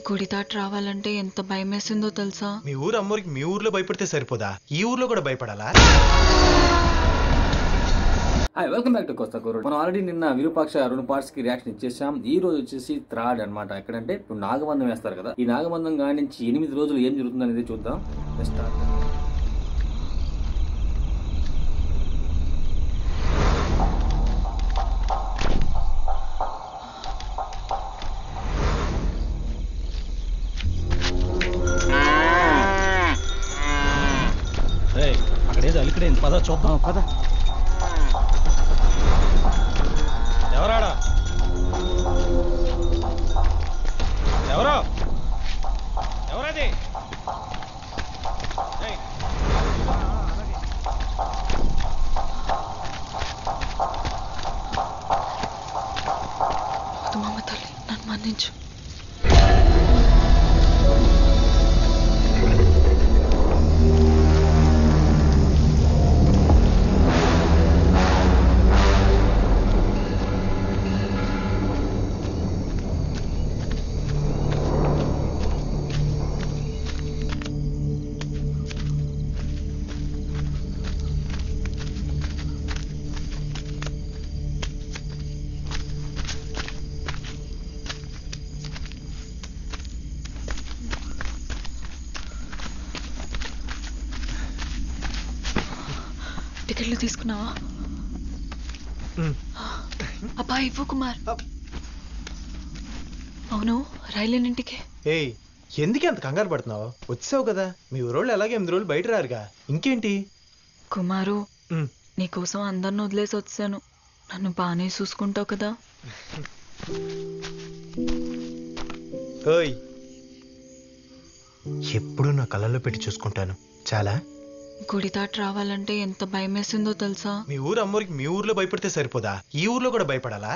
గుడి దాటి రావాలంటే ఎంత భయం వేసిందో తెలుసా? మీ ఊరు అమ్మోరికి మీ ఊర్లో భయపడితే సరిపోదా, ఈ ఊర్లో కూడా భయపడాలా? హాయ్, వెల్కమ్ బ్యాక్ టు కోస్తా కూర. మనం ఆల్రెడీ నిన్న విరూపాక్ష 2 పార్ట్స్ కి రియాక్షన్ ఇచ్చేసాం. ఈ రోజు వచ్చేసి థర్డ్ అన్నమాట. ఎక్కడంటే ఇప్పుడు నాగబంధం వేస్తారు కదా, ఈ నాగబంధం కాడి నుంచి 8 రోజులు ఏం జరుగుతుంది అనేది చూద్దాం. స్టార్ట్. అక్కడేదో అలికడైంది, పద చూద్దాం పద. ఎవరాడా? ఎవరో ఎవరది? మమ్మ తల్లి నన్ను మన్నించు. టికెట్లు తీసుకున్నావా? అబ్బా ఇవ్వు కుమార్. అవును, రైలు ఎన్నింటికి? ఏయ్, ఎందుకే అంత కంగారు పడుతున్నావు? వచ్చావు కదా, మీ ఊరోళ్ళు ఎలాగే 8 రోజులు బయట రారుగా, ఇంకేంటి? కుమారు, నీకోసం అందరిని వదిలేసి వచ్చాను. నన్ను బాగానే చూసుకుంటావు కదా? ఓయ్, ఎప్పుడు నా కళ్ళల్లో పెట్టి చూసుకుంటాను, చాలా. గుడి దాటి రావాలంటే ఎంత భయం వేసిందో తెలుసా? మీ ఊరు అమ్మోరికి మీ ఊర్లో భయపడితే సరిపోదా, ఈ ఊర్లో కూడా భయపడాలా?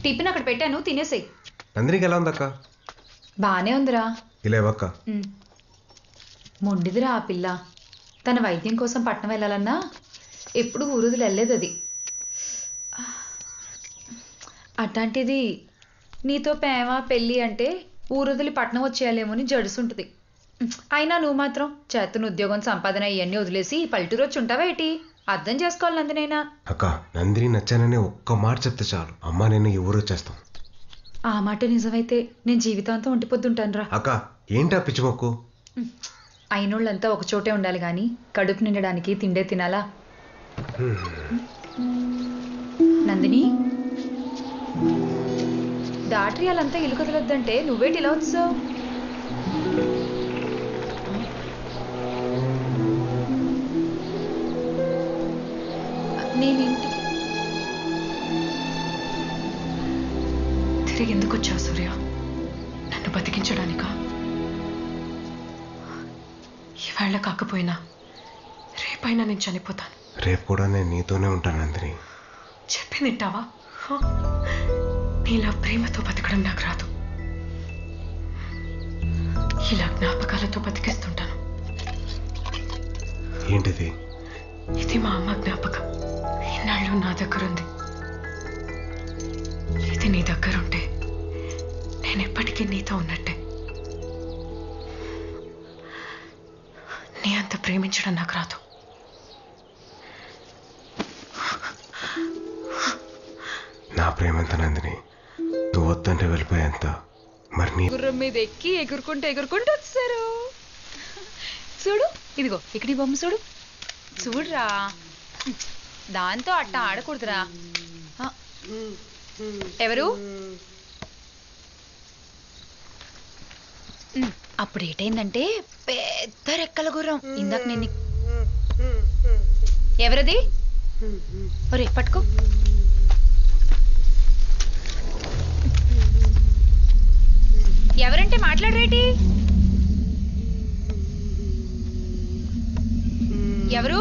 టిఫిన్ అక్కడ పెట్టాను, తినేసేయ్. నందినికి ఎలా ఉందక్క? బానే ఉందిరా. ఇలా ఇవ్వక్క. మొండిదిరా ఆ పిల్ల. తన వైద్యం కోసం పట్నం వెళ్ళాలన్నా ఎప్పుడు ఊరుదులు వెళ్ళలేదు అది. అట్లాంటిది నీతో ప్రేమ పెళ్ళి అంటే ఊరుదిలి పట్నం వచ్చేయాలేమో అని జడుసుంటుంది. అయినా నువ్వు మాత్రం చేతున్న ఉద్యోగం సంపాదన ఇవన్నీ వదిలేసి పల్లెటూరు వచ్చి ఉంటావా ఏంటి? అర్థం చేసుకోవాలి నందినైనా. అక్క నందిని నచ్చానని ఒక్క మాట చెప్తే చాలు అమ్మ నేను ఈ ఊరు వచ్చేస్తాం. ఆ మాట నిజమైతే నేను జీవితాంతం ఉండిపోతుంటాను రా. అక్క ఏంటా పిచ్చిమొక్కు? అయినోళ్ళంతా ఒక చోటే ఉండాలి కానీ కడుపు నిండడానికి తిండే తినాలా? నందిని దాట్రియాలంతా ఇల్లు కదలొద్దంటే నువ్వేటి ఇలా వచ్చావు? నేనేంటి తిరిగి ఎందుకు వచ్చావు సూర్య? నన్ను బతికించడానికా? ఈవేళ కాకపోయినా రేపైనా నేను చనిపోతాను. రేపు కూడా నేను నీతోనే ఉంటాను నందిని. చెప్పింది వింటావా? నీలా ప్రేమతో బతకడం నాకు రాదు. ఇలా జ్ఞాపకాలతో బతికిస్తుంటాను. ఏంటిది? ఇది మా అమ్మ జ్ఞాపకం. ఇన్నాళ్ళు నా దగ్గరుంది. ఇది నీ దగ్గరుంటే నేను ఎప్పటికీ నీతో ఉన్నట్టే. నీ అంత ప్రేమించడం నాకు రాదు. నా ప్రేమ ఎంత నందిని, నువ్వు వద్దంటే వెళ్ళిపోయేంత. మరి నీ గుర్రం మీద ఎక్కి ఎగురుకుంటూ వచ్చారు. చూడు ఇదిగో ఇక్కడ ఈ బొమ్మ చూడు. చూడరా, దాంతో అట్ట ఆడకూడదురా. ఎవరు? అప్పుడు ఏటైందంటే పెద్ద రెక్కల గుర్రం. ఇందాక నేను ఎవరది? ఒరే పట్టుకో. ఎవరంటే మాట్లాడరేటి? ఎవరు?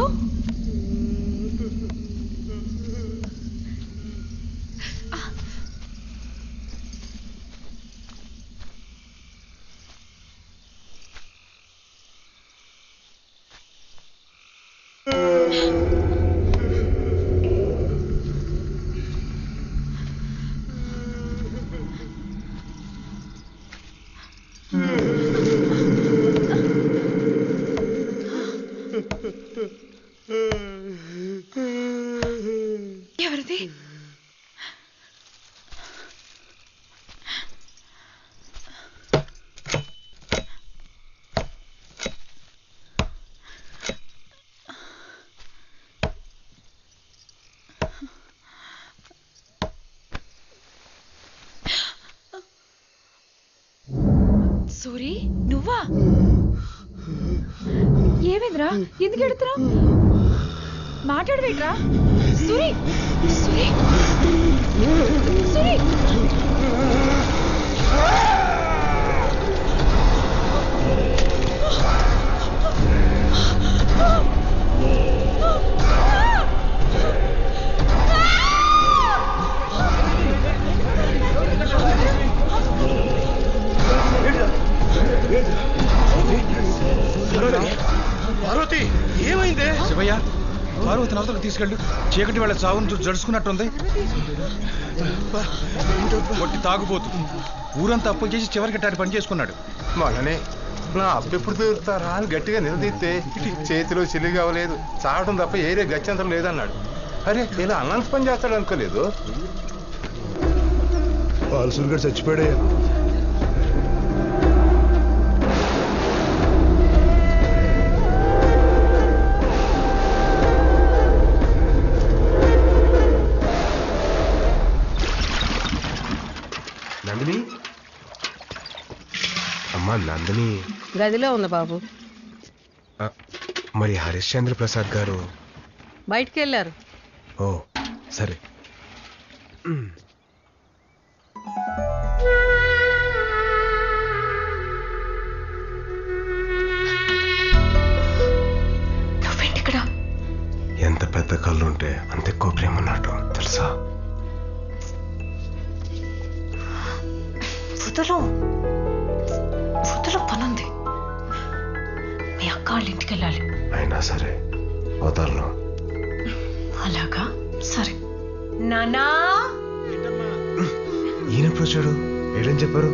ఎవరిది? సూరి, నువ్వా? ఏమైందిరా? ఎందుకు ఎడుతున్నా? మాట్లాడవేట్రా? సూరి, సూరి, సూరి. పార్వతి ఏమైందే? శివయ్య, పార్వతి నవతలకు తీసుకెళ్ళు. చీకటి వాళ్ళ చావును చూసి జడుచుకున్నట్టుంది. కొట్టి తాగుపోతు ఊరంతా అప్పు చేసి చివరికి టాటి పని చేసుకున్నాడు. మొన్ననే నా అప్పు ఎప్పుడు దొరుకుతారా అని గట్టిగా నిలదీస్తే చేతిలో చెల్లి కావలేదు, చావడం తప్ప ఏరే గత్యంతరం లేదన్నాడు. అరే ఇలా అన్నానికి పని చేస్తాడు అనుకోలేదు. పాలసూరు గారు చచ్చిపోయాడే. నందిని, అమ్మా నందిని గదిలో ఉంది బాబు. మరి హరిశ్చంద్ర ప్రసాద్ గారు బయటికి వెళ్ళారు. ఓ సరే. నువ్వేంటిక్కడ? ఎంత పెద్ద కళ్ళు ఉంటే అంత ఎక్కువ ప్రేమ ఉన్నట్టు తెలుసా? వదలు, వదలు, పనుంది. మీ అక్క వాళ్ళ ఇంటికి వెళ్ళాలి. అయినా సరే వదలను. అలాగా, సరే. నానా, ఈయనప్పుడు చూడు ఏడని చెప్పారు.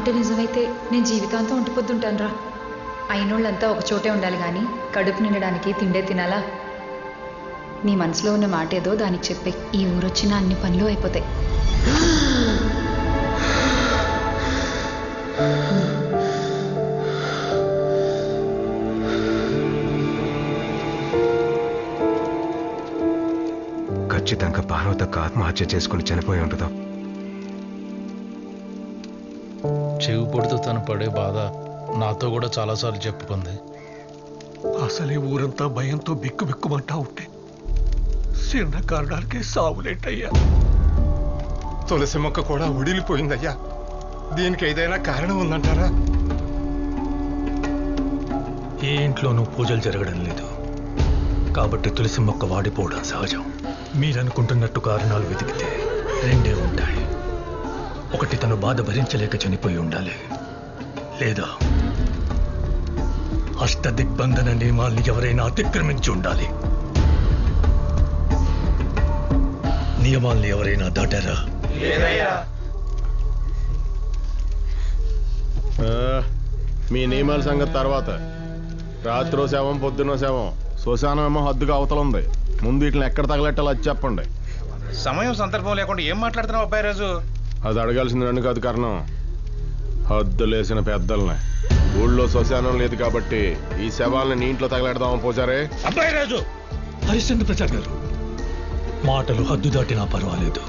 మాట నిజమైతే నేను జీవితాంతం ఉండిపోతుంటాను రా. అయినోళ్ళంతా ఒక చోటే ఉండాలి కానీ కడుపు నిండడానికి తిండే తినాలా? నీ మనసులో ఉన్న మాట ఏదో దానికి చెప్పే. ఈ ఊరొచ్చిన అన్ని పనులు అయిపోతాయి. ఖచ్చితంగా పార్వతక్క ఆత్మహత్య చేసుకుని చనిపోయి ఉంటుందా? చెవి పొడితో తను పడే బాధ నాతో కూడా చాలాసార్లు చెప్పుకుంది. అసలే ఊరంతా భయంతో బిక్కు బిక్కుమంటా ఉంటే చిన్న కారణానికి సావులేంటయ్యా. తులసి మొక్క కూడా ఉడిలిపోయిందయ్యా. దీనికి ఏదైనా కారణం ఉందంటారా? ఏ ఇంట్లోనూ పూజలు జరగడం లేదు కాబట్టి తులసి మొక్క వాడిపోవడం సహజం. మీరనుకుంటున్నట్టు కారణాలు వెతికితే రెండే ఉంటాయి. ఒకటి తను బాధ భరించలేక చనిపోయి ఉండాలి, లేదా అష్టదిగ్బంధన నియమాల్ని ఎవరైనా అతిక్రమించి ఉండాలి. నియమాల్ని ఎవరైనా దాటారా? మీ నియమాల సంగతి తర్వాత. రాత్రో శవం పొద్దునో శవం, శ్మశానం ఏమో హద్దుగా అవతలుంది. ముందు వీటిని ఎక్కడ తగలెట్టాలో అది చెప్పండి. సమయం సందర్భం లేకుండా ఏం మాట్లాడుతున్నావు అబ్బాయి రాజు? అది అడగాల్సింది నన్ను కాదు కారణం, హద్దులేసిన పెద్దల్ని. ఊళ్ళో శ్మశానం లేదు కాబట్టి ఈ శవాల్ని నీ ఇంట్లో తగలెడదామని పోచారే. అబ్బాయి రాజు, హరిశ్చంద్ర ప్రసాద్ గారు, మాటలు హద్దు దాటినా పర్వాలేదు,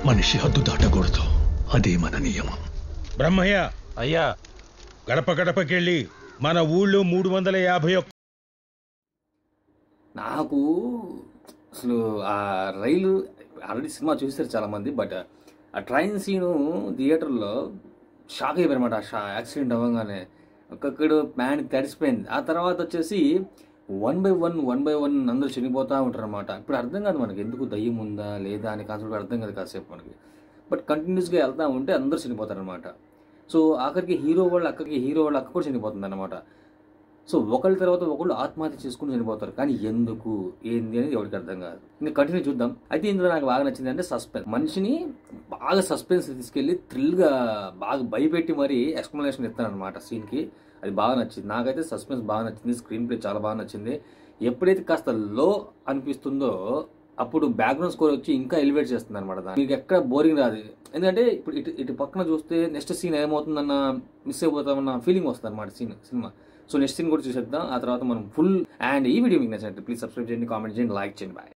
మనిషి హద్దు దాటకూడదు. అదే మన నియమం. బ్రహ్మయ్య అయ్యా, గడప గడపకెళ్ళి మన ఊళ్ళో 351. నాకు అసలు ఆ రైలు ఆల్రెడీ సినిమా చూసారు చాలామంది, బట్ ఆ ట్రైన్ సీను థియేటర్లో షాక్ అయిపోయారన్నమాట. యాక్సిడెంట్ అవ్వగానే ఒక్కొక్కడు ప్యాన్ తడిసిపోయింది. ఆ తర్వాత వచ్చేసి 1 by 1 అందరూ చనిపోతూ ఉంటారు అనమాట. ఇప్పుడు అర్థం కాదు మనకి ఎందుకు దయ్యం ఉందా లేదా అని కాన్సెప్ట్ అర్థం కాదు కాసేపు మనకి. బట్ కంటిన్యూస్గా వెళ్తూ ఉంటే అందరూ చనిపోతారనమాట. సో ఆఖరికి హీరో వాళ్ళ అక్క కూడా చనిపోతుంది అనమాట. సో ఒకళ్ళ తర్వాత ఒకళ్ళు ఆత్మహత్య చేసుకుని చనిపోతారు. కానీ ఎందుకు ఏంది అనేది ఎవరికి అర్థం కాదు. ఇంకా కంటిన్యూ చూద్దాం. అయితే ఇందులో నాకు బాగా నచ్చింది అంటే సస్పెన్స్. మనిషిని బాగా సస్పెన్స్ తీసుకెళ్ళి థ్రిల్గా బాగా భయపెట్టి మరీ ఎక్స్ప్లెనేషన్ ఇస్తానమాట సీన్కి. అది బాగా నచ్చింది నాకైతే. సస్పెన్స్ బాగా నచ్చింది, స్క్రీన్ ప్లే చాలా బాగా నచ్చింది. ఎప్పుడైతే కాస్త లో అనిపిస్తుందో అప్పుడు బ్యాక్గ్రౌండ్ స్కోర్ వచ్చి ఇంకా ఎలివేట్ చేస్తుంది అనమాట. మీకు ఎక్కడ బోరింగ్ రాదు. ఎందుకంటే ఇప్పుడు ఇటు పక్కన చూస్తే నెక్స్ట్ సీన్ ఏమవుతుందన్న మిస్ అయిపోతామన్న ఫీలింగ్ వస్తుంది అనమాట సినిమా. సో నెక్స్ట్ సీన్ కూడా చూసేద్దాం. ఆ తర్వాత మనం ఫుల్. అండ్ ఈ వీడియో మీకు నచ్చినట్టు ప్లీజ్ సబ్స్క్రైబ్ చేయండి, కామెంట్ చేయండి, లైక్ చేయండి. బాయ్.